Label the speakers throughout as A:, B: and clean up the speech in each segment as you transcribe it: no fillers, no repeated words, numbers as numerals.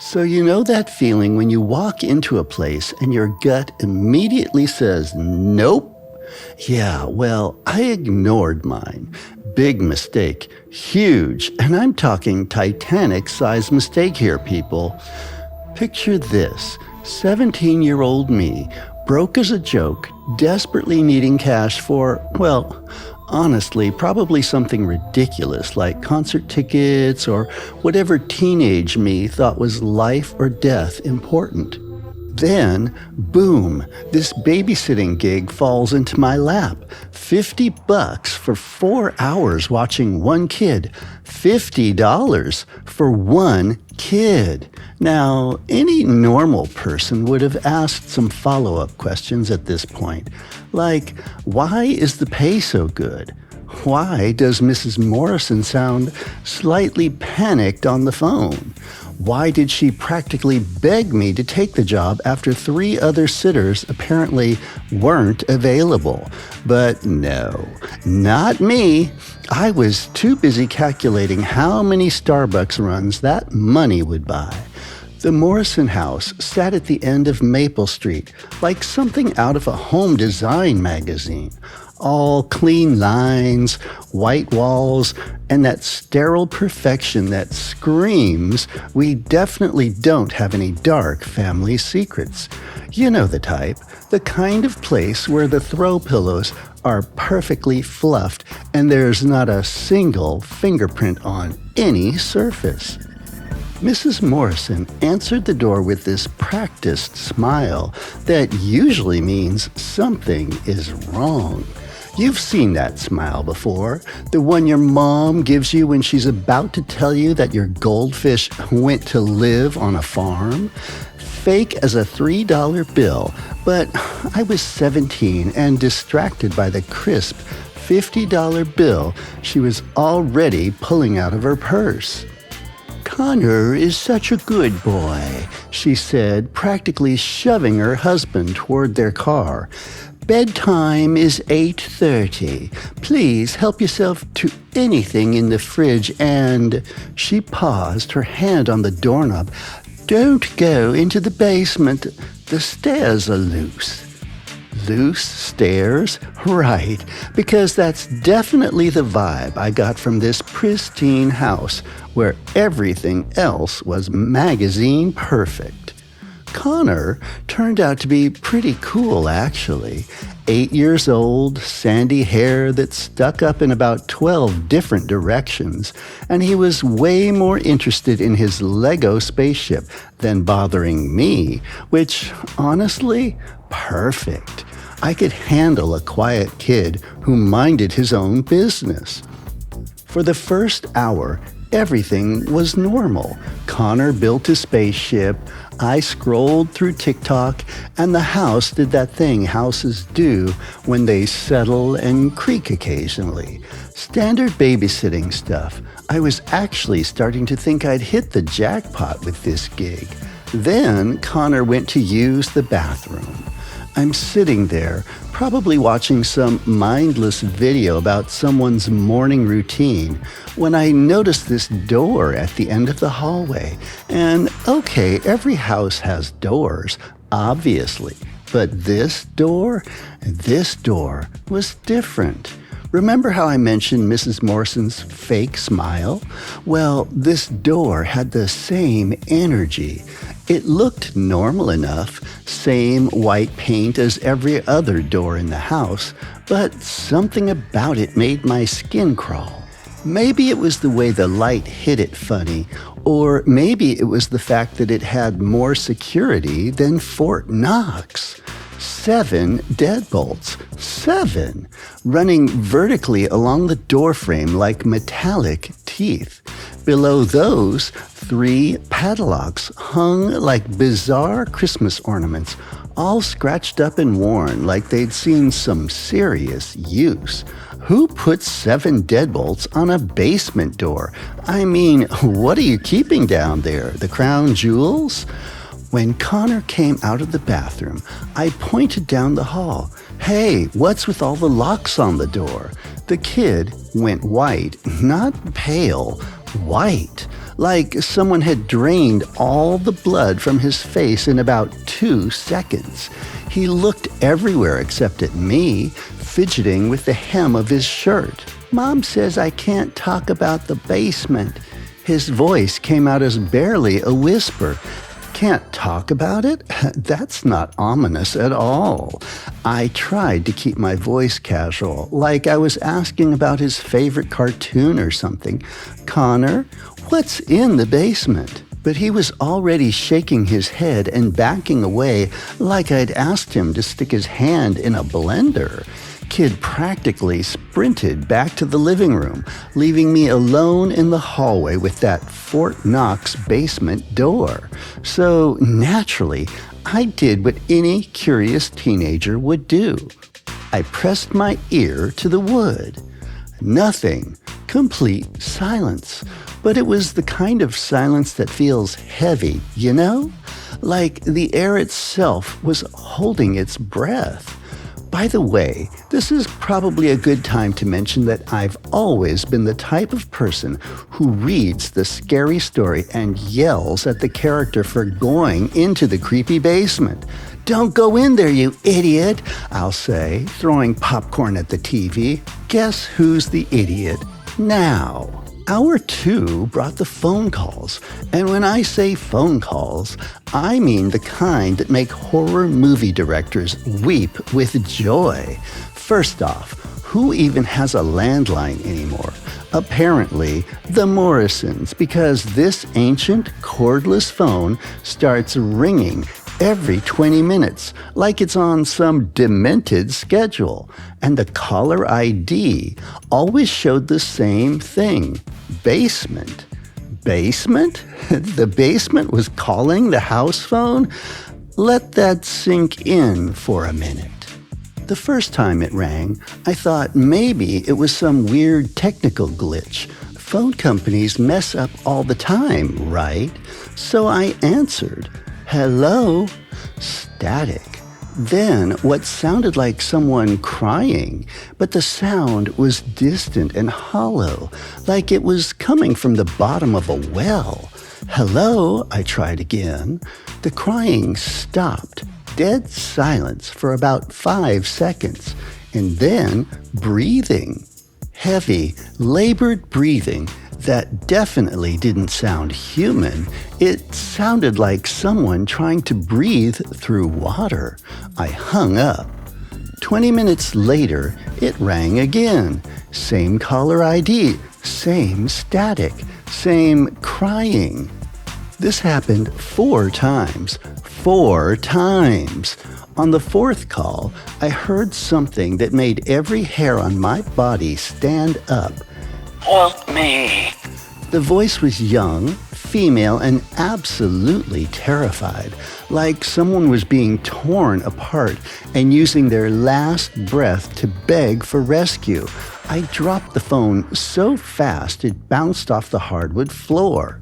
A: So you know that feeling when you walk into a place and your gut immediately says, nope? Yeah, well, I ignored mine. Big mistake. Huge. And I'm talking Titanic-sized mistake here, people. Picture this. 17-year-old me, broke as a joke, desperately needing cash for, well, honestly, probably something ridiculous like concert tickets or whatever teenage me thought was life or death important. Then, boom, this babysitting gig falls into my lap. $50 for 4 hours watching one kid. $50 for one kid. Now, any normal person would have asked some follow-up questions at this point, like, why is the pay so good? Why does Mrs. Morrison sound slightly panicked on the phone? Why did she practically beg me to take the job after 3 other sitters apparently weren't available? But no, not me. I was too busy calculating how many Starbucks runs that money would buy. The Morrison house sat at the end of Maple Street, like something out of a home design magazine. All clean lines, white walls, and that sterile perfection that screams we definitely don't have any dark family secrets. You know the type, the kind of place where the throw pillows are perfectly fluffed and there's not a single fingerprint on any surface. Mrs. Morrison answered the door with this practiced smile that usually means something is wrong. You've seen that smile before, the one your mom gives you when she's about to tell you that your goldfish went to live on a farm. Fake as a $3 bill, but I was 17 and distracted by the crisp $50 bill she was already pulling out of her purse. "Connor is such a good boy," she said, practically shoving her husband toward their car. "Bedtime is 8:30. Please help yourself to anything in the fridge and..." She paused, her hand on the doorknob. "Don't go into the basement. The stairs are loose." Loose stairs? Right, because that's definitely the vibe I got from this pristine house where everything else was magazine perfect. Connor turned out to be pretty cool, actually. 8 years old, sandy hair that stuck up in about 12 different directions, and he was way more interested in his Lego spaceship than bothering me, which, honestly, perfect. I could handle a quiet kid who minded his own business. For the first hour, everything was normal. Connor built his spaceship, I scrolled through TikTok, and the house did that thing houses do when they settle and creak occasionally. Standard babysitting stuff. I was actually starting to think I'd hit the jackpot with this gig. Then Connor went to use the bathroom. I'm sitting there, probably watching some mindless video about someone's morning routine, when I noticed this door at the end of the hallway. And okay, every house has doors, obviously, but this door was different. Remember how I mentioned Mrs. Morrison's fake smile? Well, this door had the same energy. It looked normal enough, same white paint as every other door in the house, but something about it made my skin crawl. Maybe it was the way the light hit it funny, or maybe it was the fact that it had more security than Fort Knox. 7 deadbolts. 7! Running vertically along the doorframe like metallic teeth. Below those, 3 padlocks hung like bizarre Christmas ornaments, all scratched up and worn like they'd seen some serious use. Who put 7 deadbolts on a basement door? I mean, what are you keeping down there? The crown jewels? When Connor came out of the bathroom, I pointed down the hall. "Hey, what's with all the locks on the door?" The kid went white, not pale, white. like someone had drained all the blood from his face in about 2 seconds. He looked everywhere except at me, fidgeting with the hem of his shirt. Mom says I can't talk about the basement. His voice came out as barely a whisper. Can't talk about it? That's not ominous at all. I tried to keep my voice casual, like I was asking about his favorite cartoon or something. Connor, what's in the basement? But he was already shaking his head and backing away like I'd asked him to stick his hand in a blender. Kid practically sprinted back to the living room, leaving me alone in the hallway with that Fort Knox basement door. So naturally, I did what any curious teenager would do. I pressed my ear to the wood. Nothing. Complete silence. But it was the kind of silence that feels heavy, you know? Like the air itself was holding its breath. By the way, this is probably a good time to mention that I've always been the type of person who reads the scary story and yells at the character for going into the creepy basement. "Don't go in there, you idiot," I'll say, throwing popcorn at the TV. Guess who's the idiot now? Hour 2 brought the phone calls, and when I say phone calls, I mean the kind that make horror movie directors weep with joy. First off, who even has a landline anymore? Apparently, the Morrisons, because this ancient cordless phone starts ringing every 20 minutes, like it's on some demented schedule. And the caller ID always showed the same thing. Basement. Basement? The basement was calling the house phone? Let that sink in for a minute. The first time it rang, I thought maybe it was some weird technical glitch. Phone companies mess up all the time, right? So I answered. Hello? Static. Then what sounded like someone crying, but the sound was distant and hollow, like it was coming from the bottom of a well. Hello? I tried again. The crying stopped. Dead silence for about 5 seconds. And then breathing. Heavy, labored breathing that definitely didn't sound human. It sounded like someone trying to breathe through water. I hung up. 20 minutes later, it rang again. Same caller ID, same static, same crying. This happened 4 times. 4 times. On the 4th call, I heard something that made every hair on my body stand up. Help me. The voice was young, female, and absolutely terrified, like someone was being torn apart and using their last breath to beg for rescue. I dropped the phone so fast it bounced off the hardwood floor.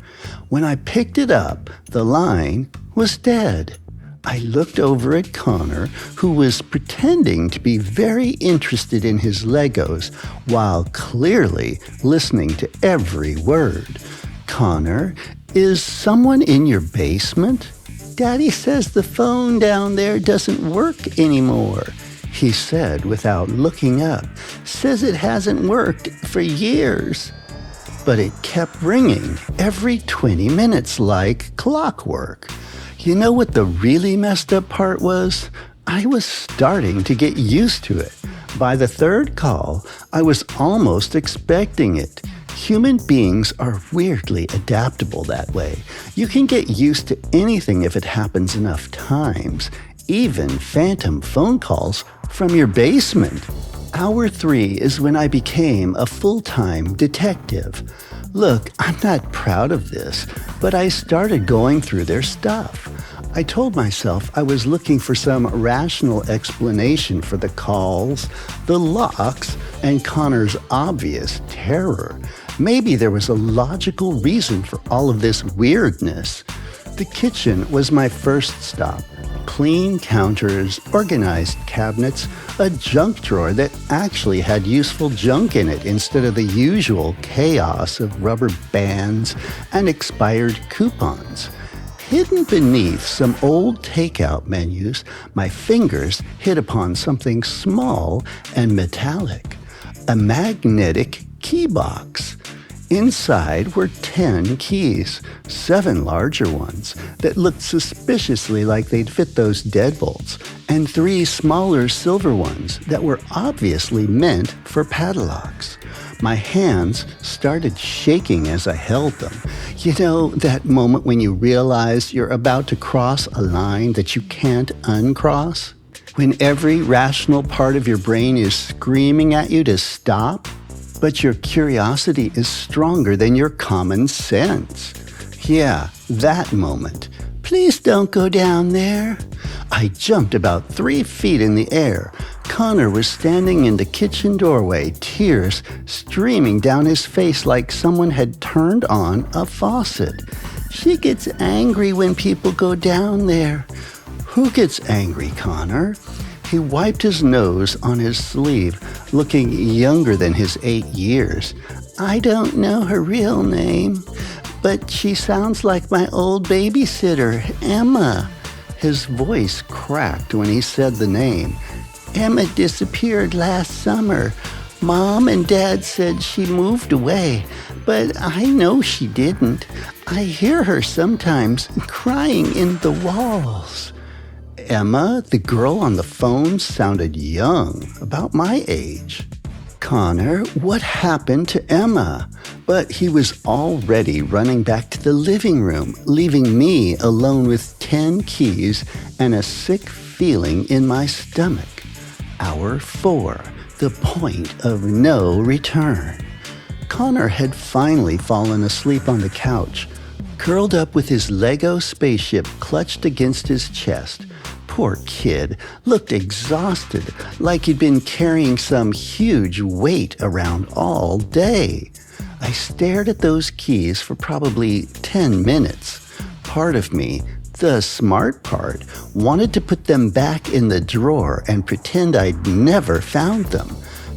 A: When I picked it up, the line was dead. I looked over at Connor, who was pretending to be very interested in his Legos while clearly listening to every word. Connor, is someone in your basement? Daddy says the phone down there doesn't work anymore, he said without looking up. Says it hasn't worked for years. But it kept ringing every 20 minutes like clockwork. You know what the really messed up part was? I was starting to get used to it. By the 3rd call, I was almost expecting it. Human beings are weirdly adaptable that way. You can get used to anything if it happens enough times, even phantom phone calls from your basement. Hour 3 is when I became a full-time detective. Look, I'm not proud of this, but I started going through their stuff. I told myself I was looking for some rational explanation for the calls, the locks, and Connor's obvious terror. Maybe there was a logical reason for all of this weirdness. The kitchen was my first stop. clean counters, organized cabinets, a junk drawer that actually had useful junk in it instead of the usual chaos of rubber bands and expired coupons. Hidden beneath some old takeout menus, my fingers hit upon something small and metallic, a magnetic key box. Inside were 10 keys, 7 larger ones that looked suspiciously like they'd fit those deadbolts, and 3 smaller silver ones that were obviously meant for padlocks. My hands started shaking as I held them. You know, that moment when you realize you're about to cross a line that you can't uncross? When every rational part of your brain is screaming at you to stop? But your curiosity is stronger than your common sense. Yeah, that moment. Please don't go down there. I jumped about 3 feet in the air. Connor was standing in the kitchen doorway, tears streaming down his face like someone had turned on a faucet. She gets angry when people go down there. Who gets angry, Connor? He wiped his nose on his sleeve, looking younger than his 8 years. I don't know her real name, but she sounds like my old babysitter, Emma. His voice cracked when he said the name. Emma disappeared last summer. Mom and Dad said she moved away, but I know she didn't. I hear her sometimes crying in the walls. Emma, the girl on the phone, sounded young, about my age. Connor, what happened to Emma? But he was already running back to the living room, leaving me alone with 10 keys and a sick feeling in my stomach. Hour 4, the point of no return. Connor had finally fallen asleep on the couch, curled up with his Lego spaceship clutched against his chest. Poor kid looked exhausted, like he'd been carrying some huge weight around all day. I stared at those keys for probably 10 minutes. Part of me, the smart part, wanted to put them back in the drawer and pretend I'd never found them.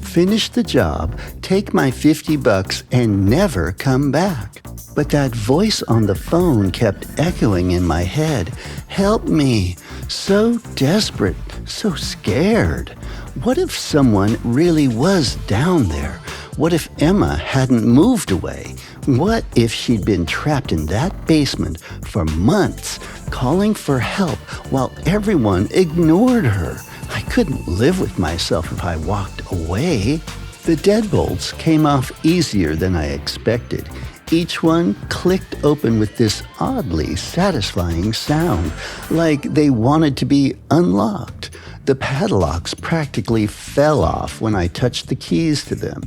A: Finish the job, take my $50 and never come back. But that voice on the phone kept echoing in my head. Help me. So desperate, so scared. What if someone really was down there? What if Emma hadn't moved away? What if she'd been trapped in that basement for months, calling for help while everyone ignored her? I couldn't live with myself if I walked away. The deadbolts came off easier than I expected. Each one clicked open with this oddly satisfying sound, like they wanted to be unlocked. The padlocks practically fell off when I touched the keys to them.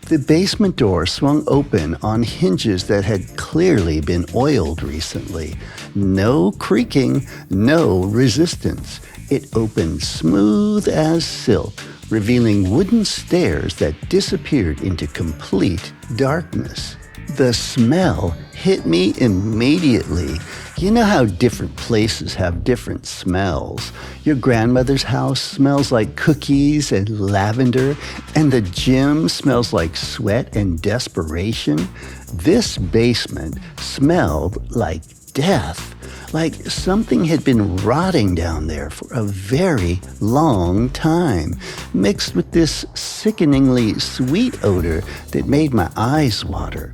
A: The basement door swung open on hinges that had clearly been oiled recently. No creaking, no resistance. It opened smooth as silk, revealing wooden stairs that disappeared into complete darkness. The smell hit me immediately. You know how different places have different smells. Your grandmother's house smells like cookies and lavender, and the gym smells like sweat and desperation. This basement smelled like death, like something had been rotting down there for a very long time, mixed with this sickeningly sweet odor that made my eyes water.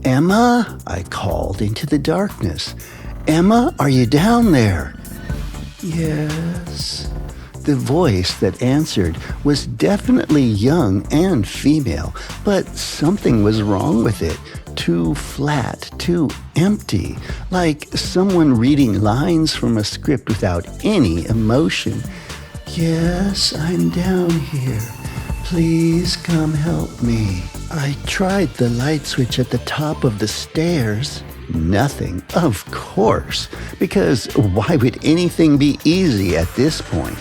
A: Emma, I called into the darkness. Emma, are you down there? Yes. The voice that answered was definitely young and female, but something was wrong with it. Too flat, too empty, like someone reading lines from a script without any emotion. Yes, I'm down here. Please come help me. I tried the light switch at the top of the stairs. Nothing, of course, because why would anything be easy at this point?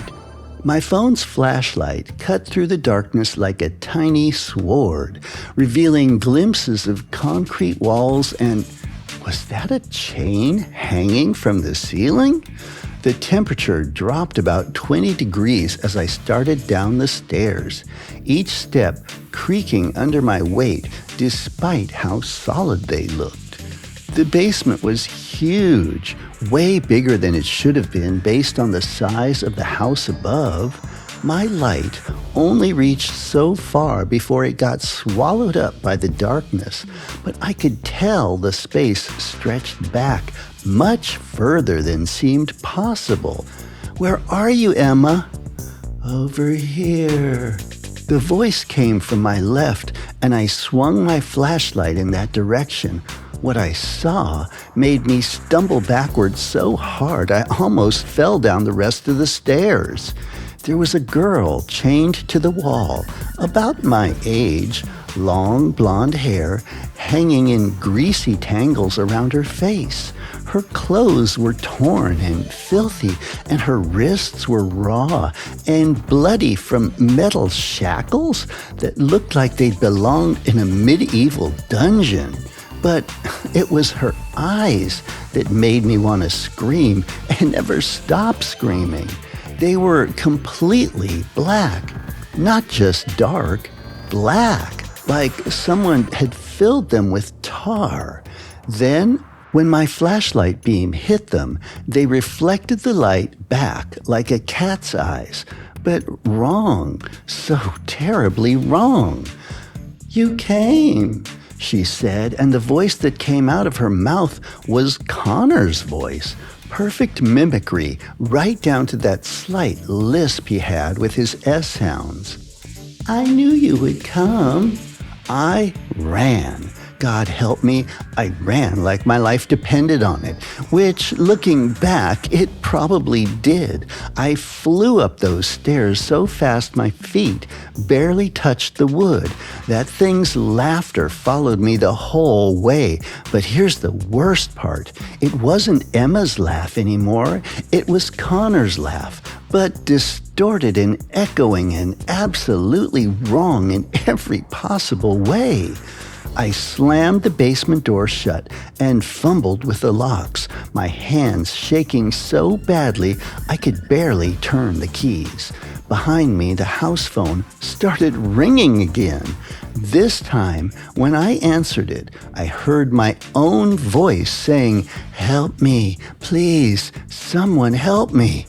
A: My phone's flashlight cut through the darkness like a tiny sword, revealing glimpses of concrete walls and, Was that a chain hanging from the ceiling? The temperature dropped about 20 degrees as I started down the stairs, each step creaking under my weight despite how solid they looked. The basement was huge, way bigger than it should have been based on the size of the house above. My light only reached so far before it got swallowed up by the darkness, but I could tell the space stretched back much further than seemed possible. "Where are you, Emma?" "Over here." The voice came from my left, and I swung my flashlight in that direction. What I saw made me stumble backwards so hard I almost fell down the rest of the stairs. There was a girl chained to the wall, about my age, long blonde hair hanging in greasy tangles around her face. Her clothes were torn and filthy, and her wrists were raw and bloody from metal shackles that looked like they'd belonged in a medieval dungeon. But it was her eyes that made me want to scream and never stop screaming. They were completely black, not just dark, black, like someone had filled them with tar. Then, when my flashlight beam hit them, they reflected the light back like a cat's eyes, but wrong, so terribly wrong. "You came," she said, and the voice that came out of her mouth was Connor's voice. Perfect mimicry, right down to that slight lisp he had with his S sounds. "I knew you would come." I ran. God help me, I ran like my life depended on it, which, looking back, it probably did. I flew up those stairs so fast my feet barely touched the wood. That thing's laughter followed me the whole way. But here's the worst part. It wasn't Emma's laugh anymore. It was Connor's laugh, but distorted and echoing and absolutely wrong in every possible way. I slammed the basement door shut and fumbled with the locks, my hands shaking so badly I could barely turn the keys. Behind me, the house phone started ringing again. This time, when I answered it, I heard my own voice saying, "Help me, please, someone help me."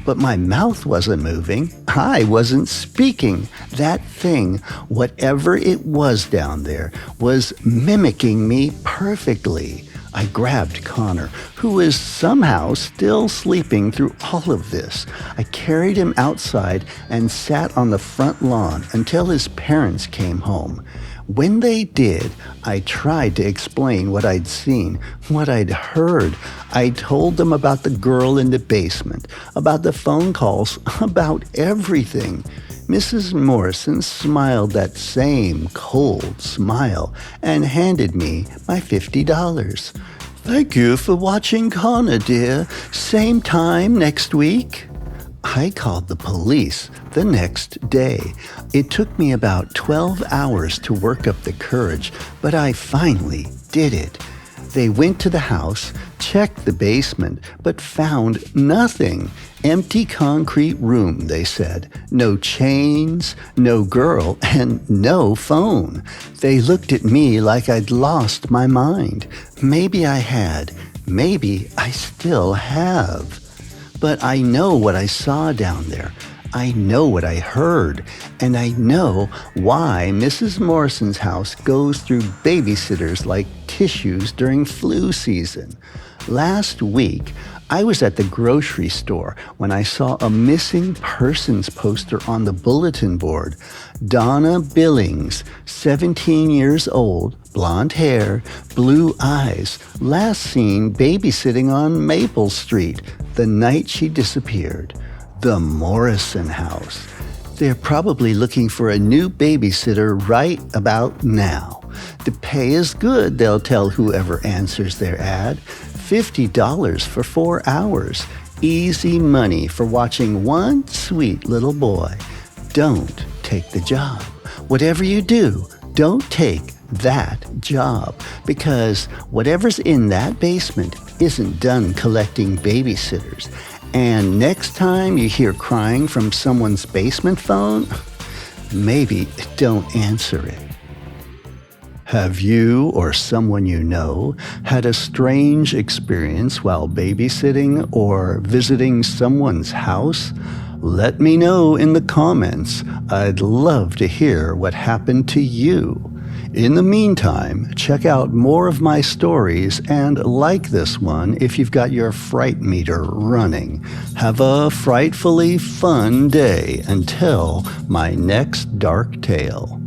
A: But my mouth wasn't moving. I wasn't speaking. That thing, whatever it was down there, was mimicking me perfectly. I grabbed Connor, who was somehow still sleeping through all of this. I carried him outside and sat on the front lawn until his parents came home. When they did, I tried to explain what I'd seen, what I'd heard. I told them about the girl in the basement, about the phone calls, about everything. Mrs. Morrison smiled that same cold smile and handed me my $50. "Thank you for watching Connor, dear. Same time next week." I called the police the next day. It took me about 12 hours to work up the courage, but I finally did it. They went to the house, checked the basement, but found nothing. Empty concrete room, they said. No chains, no girl, and no phone. They looked at me like I'd lost my mind. Maybe I had. Maybe I still have. But I know what I saw down there. I know what I heard. And I know why Mrs. Morrison's house goes through babysitters like tissues during flu season. Last week, I was at the grocery store when I saw a missing persons poster on the bulletin board. Donna Billings, 17 years old, blonde hair, blue eyes, last seen babysitting on Maple Street the night she disappeared. The Morrison house. They're probably looking for a new babysitter right about now. The pay is good, they'll tell whoever answers their ad. $50 for 4 hours. Easy money for watching one sweet little boy. Don't take the job. Whatever you do, don't take that job, because whatever's in that basement isn't done collecting babysitters. And next time you hear crying from someone's basement phone, maybe don't answer it. Have you or someone you know had a strange experience while babysitting or visiting someone's house? Let me know in the comments. I'd love to hear what happened to you. In the meantime, check out more of my stories and like this one if you've got your fright meter running. Have a frightfully fun day until my next dark tale.